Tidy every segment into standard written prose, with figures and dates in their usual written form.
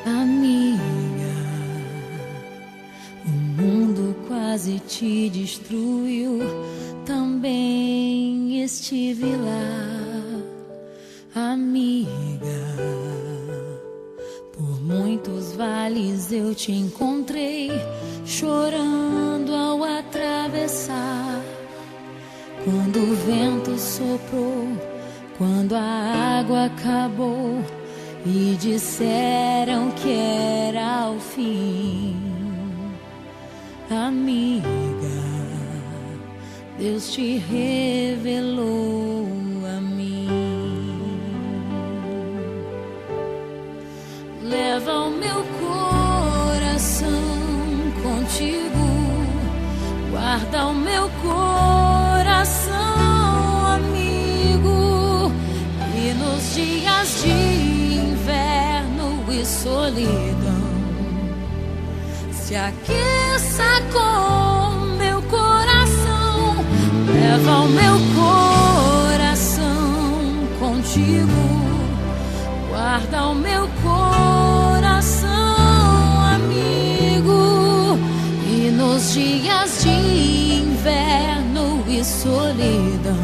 Amiga, o mundo quase te destruiu, também estive lá. Amiga, por muitos vales eu te encontrei, chorando ao atravessar. Quando o vento soprou, quando a água acabou e disseram que era o fim. Amiga, Deus te revelou a mim. Leva o meu coração contigo, guarda o meu coração, amigo, e nos dias de inverno e solidão se aqueça com meu coração. Leva o meu coração contigo, guarda o meu coração, amigo, e nos dias de inverno e solidão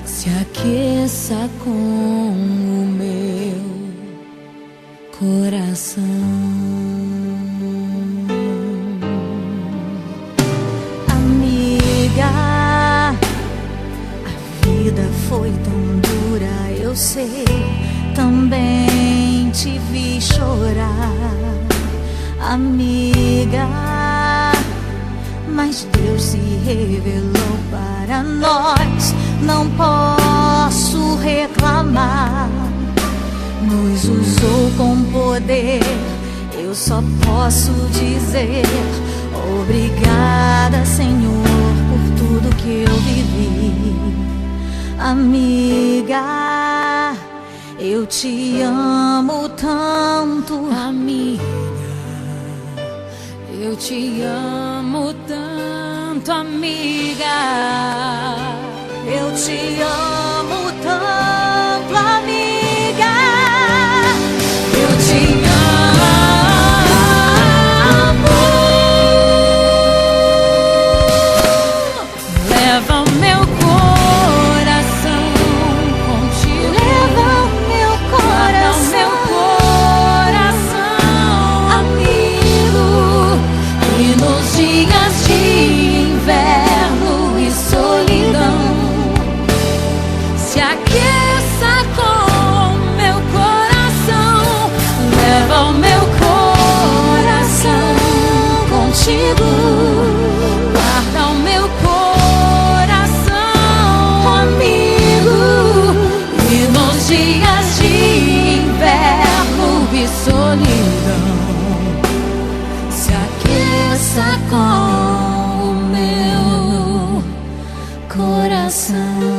se aqueça com o meu coração. Amiga, a vida foi tão dura, eu sei, também te vi chorar. Amiga, mas Deus se revelou para nós, não posso reclamar. Nos usou com poder, eu só posso dizer obrigada, Senhor, por tudo que eu vivi. Amiga, eu te amo tanto. Amiga, eu te amo tanto, amiga. Eu te amo tanto, amiga. Eu te amo. Leva o meu coração contigo. Leva o meu coração, amigo, e nos dias de inverno e solidão se aqueça com meu coração. Leva o meu coração contigo, guarda o meu coração, amigo, e nos dias de inverno e solidão se aqueça com o meu coração.